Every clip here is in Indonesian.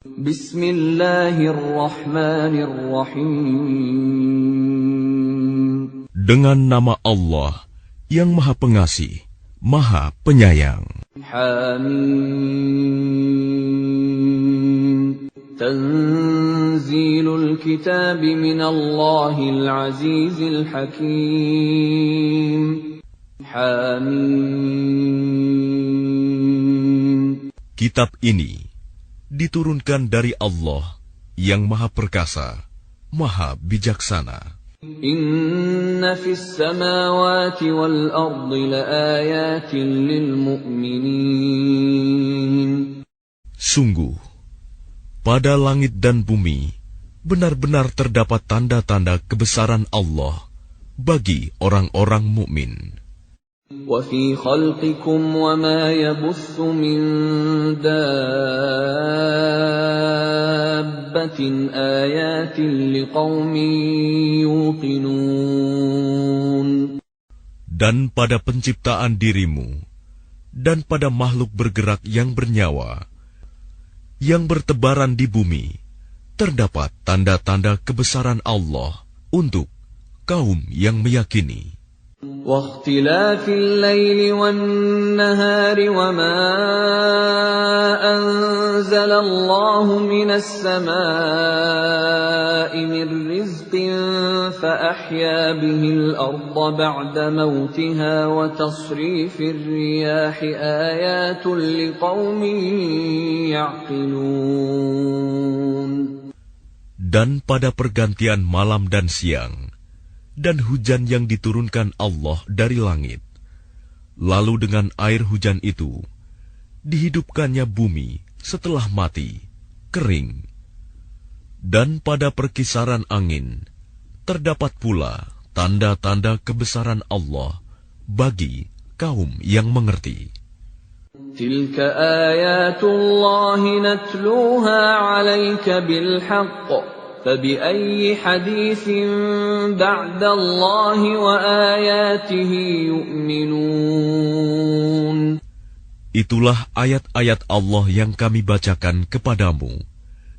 Bismillahirrahmanirrahim. Dengan nama Allah yang Maha Pengasih, Maha Penyayang. Hamim. Tanzilul kitab minallahil azizil hakim. Hamim. Kitab ini diturunkan dari Allah yang Maha Perkasa, Maha Bijaksana. Inna fis samawati wal ardi laayatin lil mu'minin. Sungguh, pada langit dan bumi benar-benar terdapat tanda-tanda kebesaran Allah bagi orang-orang mukmin. وَفِي خَلْقِكُمْ وَمَا يَبُثُّ مِنْ دَابَّةٍ آيَاتٍ لِقَوْمٍ يُوقِنُونَ. Dan pada penciptaan dirimu, dan pada makhluk bergerak yang bernyawa, yang bertebaran di bumi, terdapat tanda-tanda kebesaran Allah untuk kaum yang meyakini. واختلاف الليل والنهار وما أنزل الله من السماء من رزق فأحيا به الأرض بعد موتها وتصريف الرياح آيات لقوم يعقلون. Dan pada pergantian malam dan siang, dan hujan yang diturunkan Allah dari langit, lalu dengan air hujan itu dihidupkannya bumi setelah mati, kering. Dan pada perkisaran angin terdapat pula tanda-tanda kebesaran Allah bagi kaum yang mengerti. Tilka ayatullahi natluha 'alaika bilhaqq. فَبِأَيِّ حَدِيثٍ بَعْدَ اللَّهِ وَآيَاتِهِ يُؤْمِنُونَ. Itulah ayat-ayat Allah yang kami bacakan kepadamu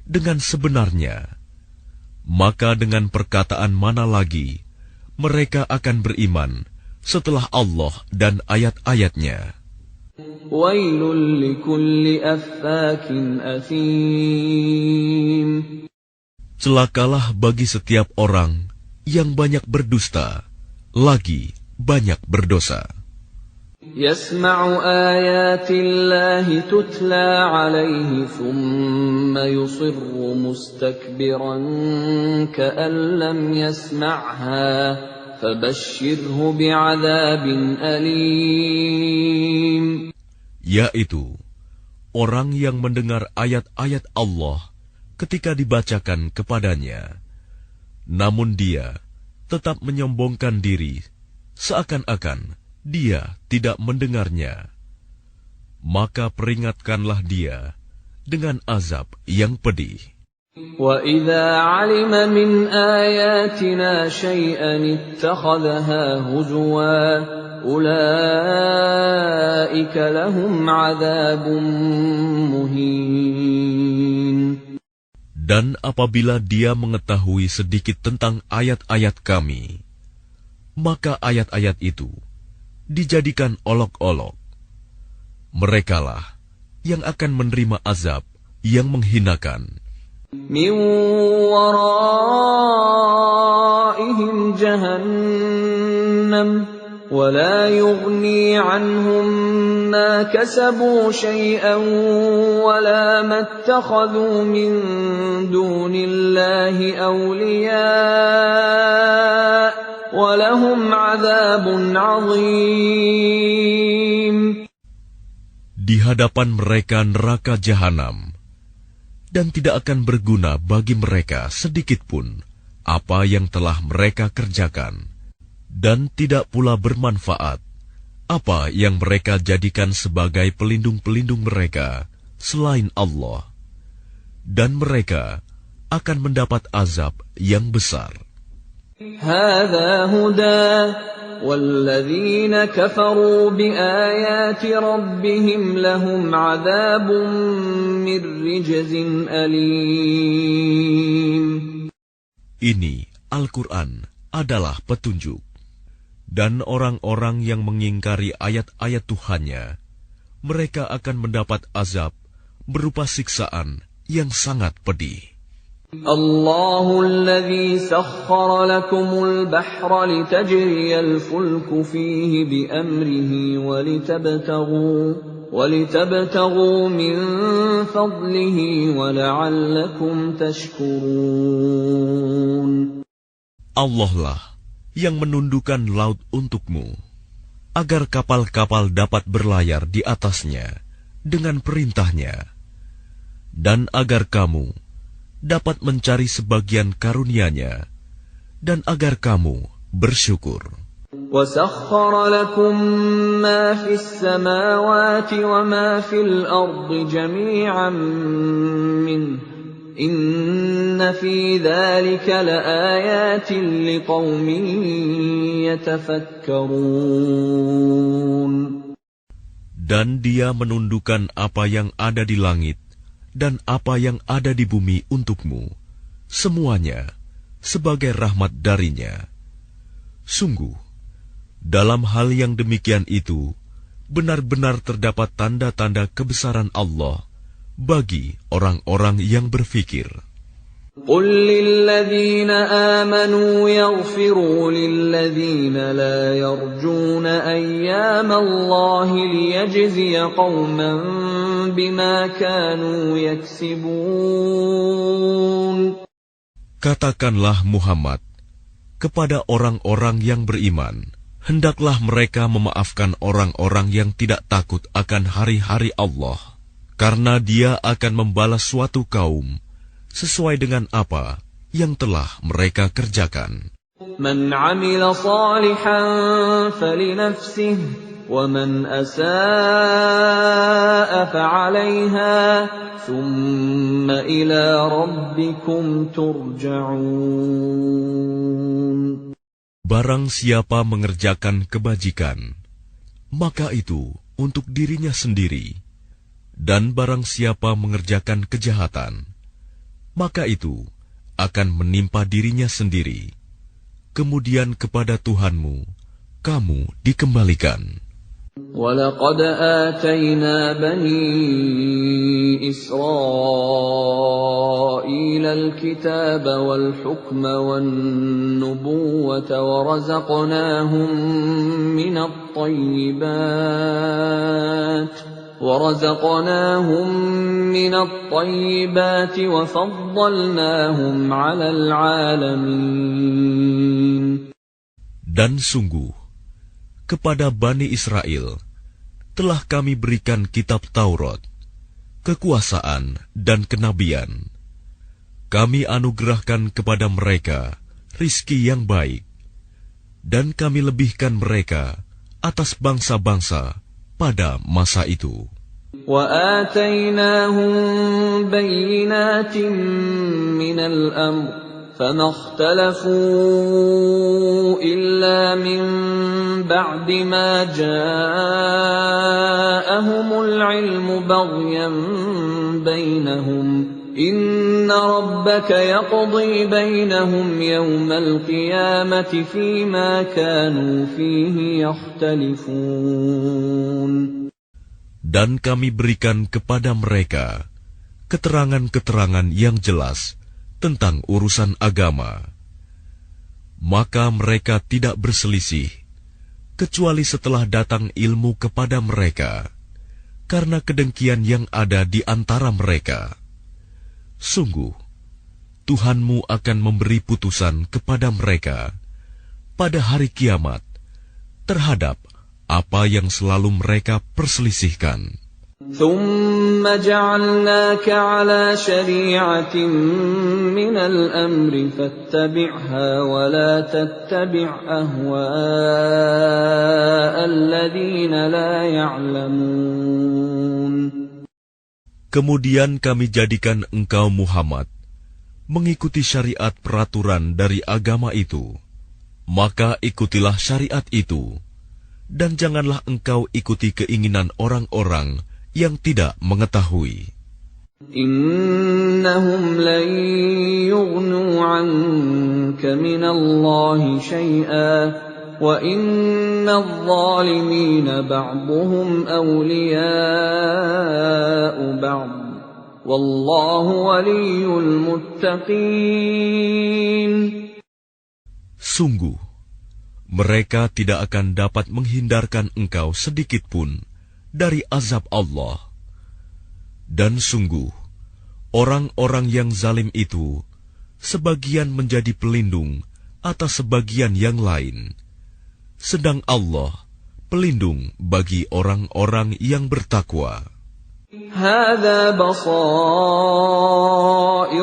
dengan sebenarnya. Maka dengan perkataan mana lagi mereka akan beriman setelah Allah dan ayat-ayatnya. Wailul likulli affakin athim. Celakalah bagi setiap orang yang banyak berdusta, lagi banyak berdosa. Yasma'u ayatillahi tutla alaihi thumma yusirru mustakbiran ka'an lam yasma'ha fabashshirhu bi'adzabin alim. Yaitu orang yang mendengar ayat-ayat Allah ketika dibacakan kepadanya, namun dia tetap menyombongkan diri, seakan-akan dia tidak mendengarnya. Maka peringatkanlah dia dengan azab yang pedih. وَإِذَا عَلِمَ مِنْ آيَاتِنَا شَيْئًا اتَّخَذَهَا هُزُوًا أُولَئِكَ لَهُمْ عَذَابٌ مُهِينٌ. Dan apabila dia mengetahui sedikit tentang ayat-ayat kami, maka ayat-ayat itu dijadikan olok-olok. Merekalah yang akan menerima azab yang menghinakan. Min waraihim jahannam wa la yughni anhum ma kasabu shay'an wa la mattakhadhu min dunillahi awliya wa lahum 'adzabun 'adzim. Di hadapan mereka neraka jahanam, dan tidak akan berguna bagi mereka sedikitpun apa yang telah mereka kerjakan, dan tidak pula bermanfaat apa yang mereka jadikan sebagai pelindung-pelindung mereka selain Allah, dan mereka akan mendapat azab yang besar. Hadza huda وَالَّذِينَ كَفَرُوا بِآيَاتِ رَبِّهِمْ لَهُمْ عَذَابٌ مِّن رِّجْزٍ أَلِيمٌ. Ini Al-Quran adalah petunjuk. Dan orang-orang yang mengingkari ayat-ayat Tuhannya, mereka akan mendapat azab berupa siksaan yang sangat pedih. Allahu alladhi sakhkhara lakumul bahra litajriyal fulku fihi bi'amrihi walitabtaghu min fadlihi wala'allakum tashkurun. Allah lah yang menundukkan laut untukmu, agar kapal-kapal dapat berlayar di atasnya dengan perintahnya, dan agar kamu dapat mencari sebagian karunia-Nya, dan agar kamu bersyukur. وَسَخَّرَ لَكُم مَّا فِي السَّمَاوَاتِ وَمَا فِي الْأَرْضِ جَمِيعًا مِّنْهُ إِنَّ فِي ذَلِكَ لَآيَاتٍ لِقَوْمٍ يَتَفَكَّرُونَ. Dan Dia menundukkan apa yang ada di langit dan apa yang ada di bumi untukmu, semuanya sebagai rahmat darinya. Sungguh, dalam hal yang demikian itu, benar-benar terdapat tanda-tanda kebesaran Allah bagi orang-orang yang berfikir. قُل لِّلَّذِينَ آمَنُوا يَغْفِرُوا لِلَّذِينَ لَا يَرْجُونَ أَيَّامَ اللَّهِ لِيَجْزِيَ قَوْمًا بِمَا كَانُوا يَكْسِبُونَ. Katakanlah Muhammad kepada orang-orang yang beriman, hendaklah mereka memaafkan orang-orang yang tidak takut akan hari-hari Allah, karena Dia akan membalas suatu kaum sesuai dengan apa yang telah mereka kerjakan. Man 'amila shalihan falinafsihi wa man asaa'a fa'alayha thumma ila rabbikum turja'un. Barang siapa mengerjakan kebajikan, maka itu untuk dirinya sendiri, dan barang siapa mengerjakan kejahatan, maka itu akan menimpa dirinya sendiri. Kemudian kepada Tuhanmu kamu dikembalikan. وَلَقَدْ آتَيْنَا بَنِي إِسْرَائِيلَ الْكِتَابَ وَالْحُكْمَ وَالنُّبُوَّةَ وَرَزَقْنَاهُم مِّنَ الطَّيِّبَاتِ وَفَضَّلْنَاهُمْ عَلَى الْعَالَمِينَ. Dan sungguh, kepada Bani Israel telah kami berikan kitab Taurat, kekuasaan dan kenabian. Kami anugerahkan kepada mereka rizki yang baik, dan kami lebihkan mereka atas bangsa-bangsa pada masa itu. وَآتَيْنَاهُمْ بَيِّنَاتٍ مِّنَ الْأَمْرِ فَمَا اخْتَلَفُوا إِلَّا مِن بَعْدِ مَا جَاءَهُمُ الْعِلْمُ بَغْيًا بَيْنَهُمْ إِنَّ رَبَّكَ يَقْضِي بَيْنَهُمْ يَوْمَ الْقِيَامَةِ فِيمَا كَانُوا فِيهِ يَخْتَلِفُونَ. Dan kami berikan kepada mereka keterangan-keterangan yang jelas tentang urusan agama. Maka mereka tidak berselisih, kecuali setelah datang ilmu kepada mereka, karena kedengkian yang ada di antara mereka. Sungguh, Tuhanmu akan memberi putusan kepada mereka pada hari kiamat terhadap apa yang selalu mereka perselisihkan. ثُمَّ جَعَلْنَاكَ عَلَى شَرِيعَةٍ مِّنَ الْأَمْرِ فَاتَّبِعْهَا وَلَا تَتَّبِعْ أَهْوَاءَ الَّذِينَ لَا يَعْلَمُونَ. Kemudian kami jadikan engkau Muhammad mengikuti syariat peraturan dari agama itu, Maka ikutilah syariat itu, dan janganlah engkau ikuti keinginan orang-orang yang tidak mengetahui. Innahum lan yughnu 'anka minallahi syai'an wa innadh dhalimina ba'dhuhum awliya'u ba'd wallahu waliyyul muttaqin. Sungguh, mereka tidak akan dapat menghindarkan engkau sedikit pun dari azab Allah. Dan sungguh, orang-orang yang zalim itu sebagian menjadi pelindung atas sebagian yang lain, sedang Allah pelindung bagi orang-orang yang bertakwa. هذا بصائر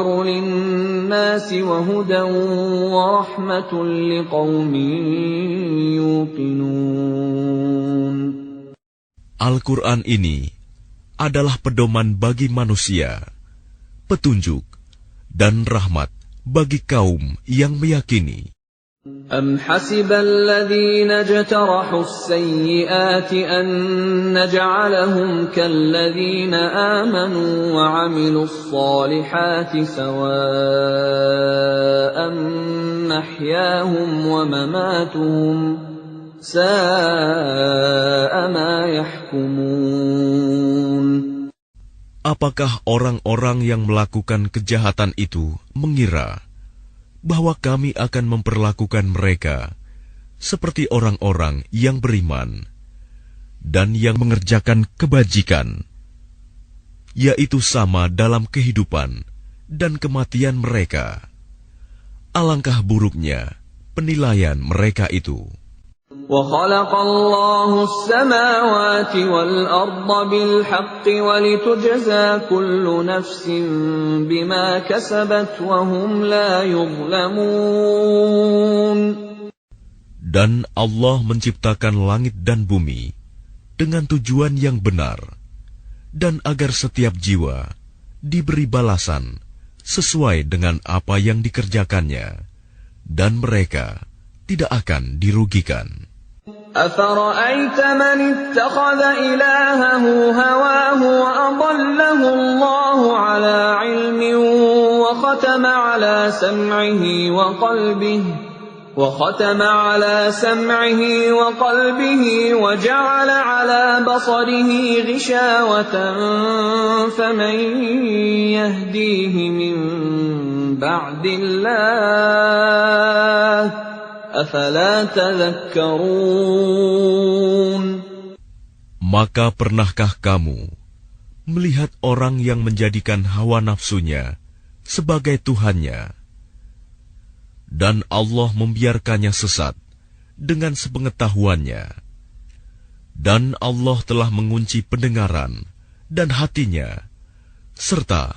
للناس وهدى ورحمة لقوم يوقنون. Al-Quran ini adalah pedoman bagi manusia, petunjuk dan rahmat bagi kaum yang meyakini. أم حسب الذين اجترحوا السيئات أن نجعلهم كالذين آمنوا وعملوا الصالحات سواء محياهم ومماتهم ساء ما يحكمون. Apakah orang-orang yang melakukan kejahatan itu mengira bahwa kami akan memperlakukan mereka seperti orang-orang yang beriman dan yang mengerjakan kebajikan, yaitu sama dalam kehidupan dan kematian mereka? Alangkah buruknya penilaian mereka itu. وَخَلَقَ اللَّهُ السَّمَاوَاتِ وَالْأَرْضَ بِالْحَقِّ وَلِتُجْزَى كُلُّ نَفْسٍ بِمَا كَسَبَتْ وَهُمْ لَا يُظْلَمُونَ. Dan Allah menciptakan langit dan bumi dengan tujuan yang benar, dan agar setiap jiwa diberi balasan sesuai dengan apa yang dikerjakannya, dan mereka tidak akan dirugikan. أَفَرَأَيْتَ مَنِ اتَّخَذَ إِلَٰهَهُ هَوَاهُ وَأَضَلَّهُ اللَّهُ عَلَىٰ عِلْمٍ وختم على سمعه وقلبه وجعل على بصره غشاوة فمن يهديه من بعد الله أفلا تذكرون. Maka pernahkah kamu melihat orang yang menjadikan hawa nafsunya sebagai Tuhannya, dan Allah membiarkannya sesat dengan sepengetahuannya, dan Allah telah mengunci pendengaran dan hatinya, serta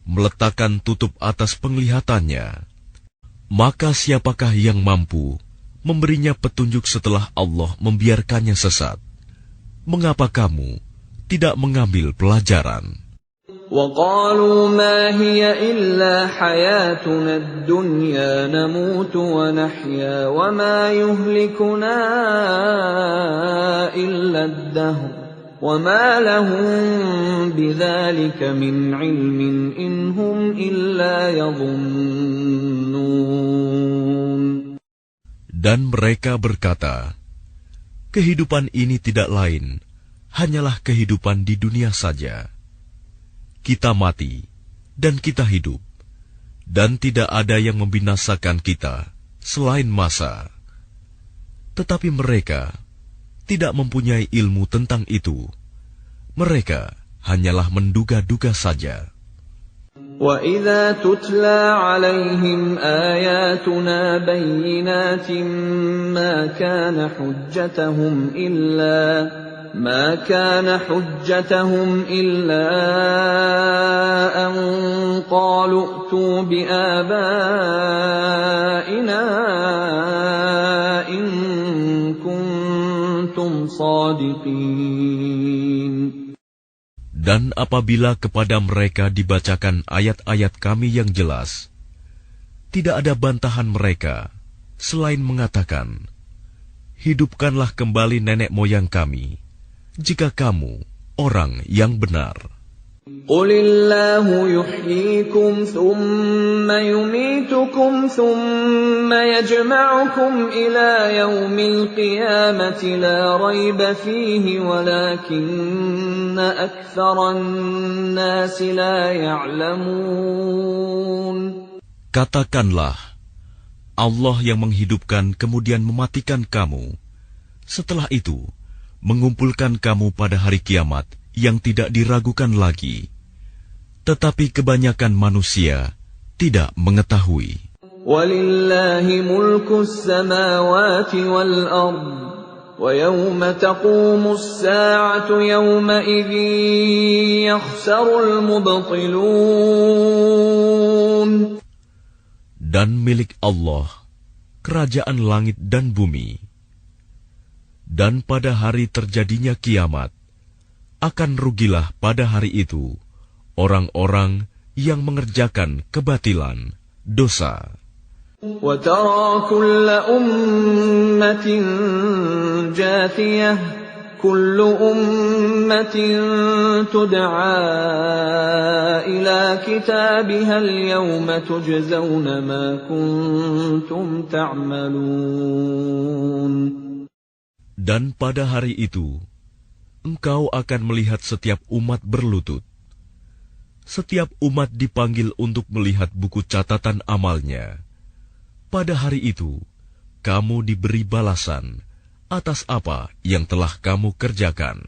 meletakkan tutup atas penglihatannya? Maka siapakah yang mampu memberinya petunjuk setelah Allah membiarkannya sesat? Mengapa kamu tidak mengambil pelajaran? وَقَالُوا مَا هِيَ إِلَّا حَيَاتُنَا الدُّنْيَا نَمُوتُ وَنَحْيَا وَمَا يُهْلِكُنَا إِلَّا الدَّهْرُ وَمَا لَهُم بِذَلِكَ مِنْ عِلْمٍ إِنْ هُمْ إِلَّا يَظُنُّونَ. Dan mereka berkata, kehidupan ini tidak lain, hanyalah kehidupan di dunia saja. Kita mati, dan kita hidup, dan tidak ada yang membinasakan kita selain masa. Tetapi mereka tidak mempunyai ilmu tentang itu. Mereka hanyalah menduga-duga saja. وَإِذَا تُتْلَى عَلَيْهِمْ آيَاتُنَا بَيِّنَاتٍ مَا كَانَ حُجَّتَهُمْ إِلَّا أَنْ قَالُوا ائْتُوا بِآبَائِنَا إِن كُنتُمْ صَادِقِينَ. Dan apabila kepada mereka dibacakan ayat-ayat kami yang jelas, tidak ada bantahan mereka, selain mengatakan, hidupkanlah kembali nenek moyang kami, jika kamu orang yang benar. Qulillahu yuhyikum thumma yumitukum thumma yajma'ukum ila yaumil qiyamati la rayba fihi walakinna aktsaran nasi la ya'lamun. Katakanlah, Allah yang menghidupkan kemudian mematikan kamu, setelah itu mengumpulkan kamu pada hari kiamat yang tidak diragukan lagi. Tetapi kebanyakan manusia tidak mengetahui. Walillahi mulkus samawati wal ard, wa yawma taqumus sa'atu yawma idzin yakhsarul mubtilun. Dan milik Allah kerajaan langit dan bumi. Dan pada hari terjadinya kiamat, akan rugilah pada hari itu orang-orang yang mengerjakan kebatilan, dosa. وَتَرَى كُلَّ أُمَّةٍ جَاثِيَةً كُلُّ أُمَّةٍ تُدْعَى إِلَى كِتَابِهَا الْيَوْمَ تُجْزَوْنَ مَا كُنتُمْ تَعْمَلُونَ. Dan pada hari itu, engkau akan melihat setiap umat berlutut. Setiap umat dipanggil untuk melihat buku catatan amalnya. Pada hari itu, kamu diberi balasan atas apa yang telah kamu kerjakan.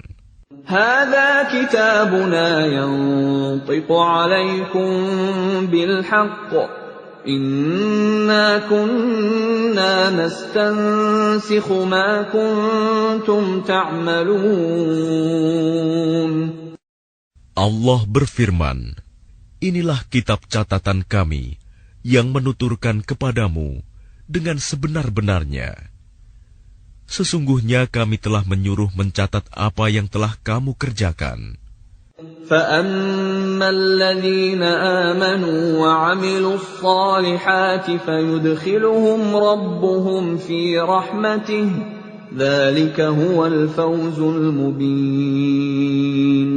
هَذَا كِتَابُنَا يَنطِقُ عَلَيْكُمْ بِالْحَقِّ إِنَّا كُنَّا نَسْتَنسِخُ مَا كُنتُمْ تَعْمَلُونَ. Allah berfirman, inilah kitab catatan kami yang menuturkan kepadamu dengan sebenar-benarnya. Sesungguhnya kami telah menyuruh mencatat apa yang telah kamu kerjakan. فَأَمَّا الَّذِينَ آمَنُوا وَعَمِلُوا الصَّالِحَاتِ فَيُدْخِلُهُمْ رَبُّهُمْ فِي رَحْمَتِهِ ذَلِكَ هُوَ الْفَوْزُ الْمُبِينُ.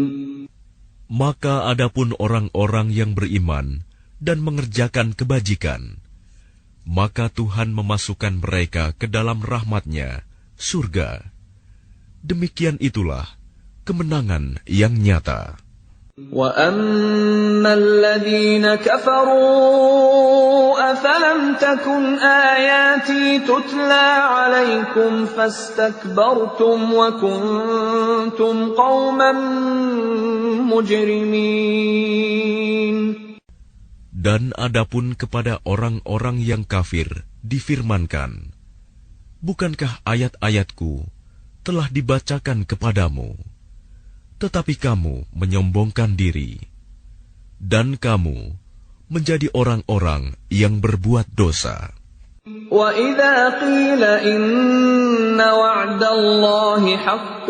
Maka adapun orang-orang yang beriman dan mengerjakan kebajikan, maka Tuhan memasukkan mereka ke dalam rahmat-Nya, surga. Demikian itulah kemenangan yang nyata. وَأَمَّا الَّذِينَ كَفَرُوا أَفَلَمْ تَكُنْ آيَاتِي تُتْلَى عَلَيْكُمْ فَاسْتَكْبَرْتُمْ وَكُنْتُمْ قَوْمًا مُجْرِمِينَ. Dan adapun kepada orang-orang yang kafir difirmankan, bukankah ayat-ayatku telah dibacakan kepadamu, tetapi kamu menyombongkan diri, dan kamu menjadi orang-orang yang berbuat dosa. وَإِذَا قِيلَ إِنَّ وَعْدَ اللَّهِ حَقٌّ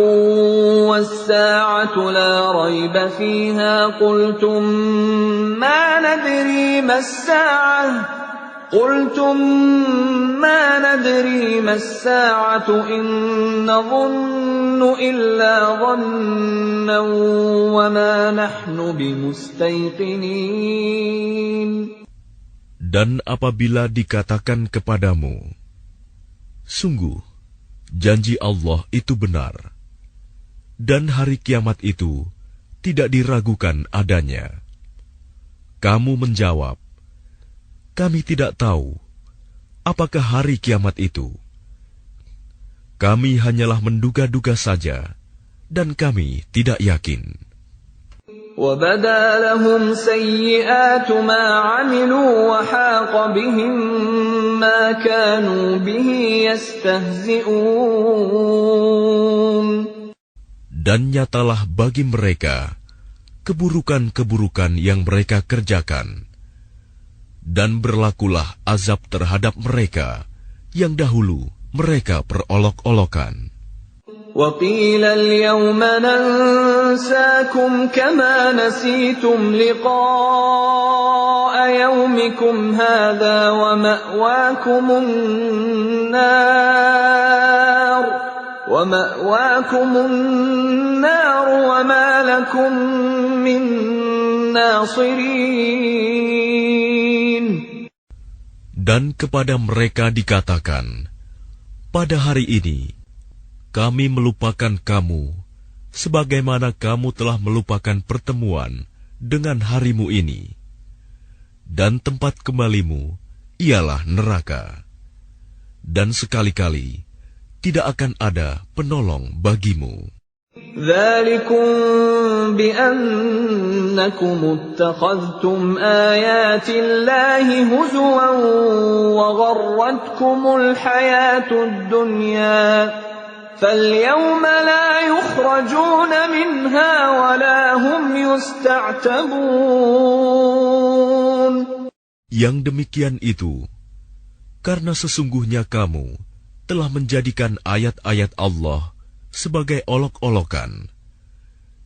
وَالسَّاعَةُ لَا رَيْبَ فِيهَا قُلْتُمْ مَا نَدْرِي مَا السَّاعَةُ إِن نَّظُنُّ إِلَّا ظَنًّا وَمَا نَحْنُ بِمُسْتَيْقِنِينَ. Dan apabila dikatakan kepadamu, sungguh, janji Allah itu benar, dan hari kiamat itu tidak diragukan adanya. Kamu menjawab, kami tidak tahu apakah hari kiamat itu. Kami hanyalah menduga-duga saja, dan kami tidak yakin. وَبَدَا لَهُمْ سَيِّئَاتُ مَا عَمِلُوا وَحَاقَ بِهِم مَّا كَانُوا بِهِ يَسْتَهْزِئُونَ. Dan nyatalah bagi mereka keburukan-keburukan yang mereka kerjakan, dan berlakulah azab terhadap mereka yang dahulu mereka perolok-olokan. وَقِيلَ الْيَوْمَ نَنسَاكُمْ كَمَا نَسِيتُمْ لِقَاءَ يَوْمِكُمْ يومكم هذا ومأواكم النار وما لكم من ناصرين. Dan kepada mereka dikatakan, pada hari ini kami melupakan kamu sebagaimana kamu telah melupakan pertemuan dengan harimu ini, dan tempat kembalimu ialah neraka, dan sekali-kali tidak akan ada penolong bagimu. ذَلِكُمْ بِأَنَّكُمُ اتَّخَذْتُمْ آيَاتِ اللَّهِ هُزُوًا وَغَرَّتْكُمُ الْحَيَاةُ الدُّنْيَا فَالْيَوْمَ لَا يُخْرَجُونَ مِنْهَا وَلَا هُمْ يُسْتَعْتَبُونَ. Yang demikian itu, karena sesungguhnya kamu telah menjadikan ayat-ayat Allah sebagai olok-olokan,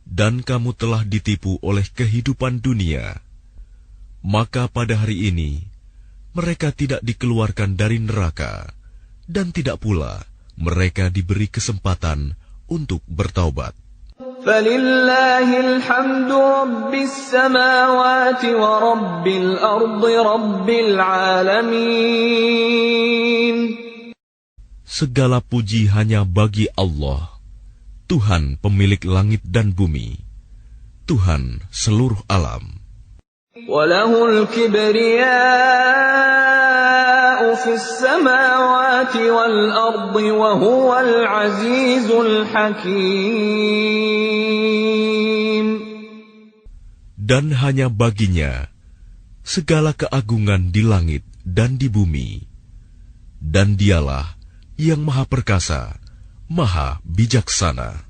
dan kamu telah ditipu oleh kehidupan dunia, maka pada hari ini mereka tidak dikeluarkan dari neraka, dan tidak pula mereka diberi kesempatan untuk bertaubat. فَلِلَّهِ الْحَمْدُ رَبِّ السَّمَاوَاتِ وَرَبِّ الْأَرْضِ رَبِّ الْعَالَمِينَ. Segala puji hanya bagi Allah, Tuhan pemilik langit dan bumi, Tuhan seluruh alam. وَلَهُ الْكِبْرِيَاءُ فِي السَّمَاوَاتِ وَالْأَرْضِ وَهُوَ الْعَزِيزُ الْحَكِيمُ. Dan hanya baginya segala keagungan di langit dan di bumi, dan dialah yang maha perkasa, maha bijaksana.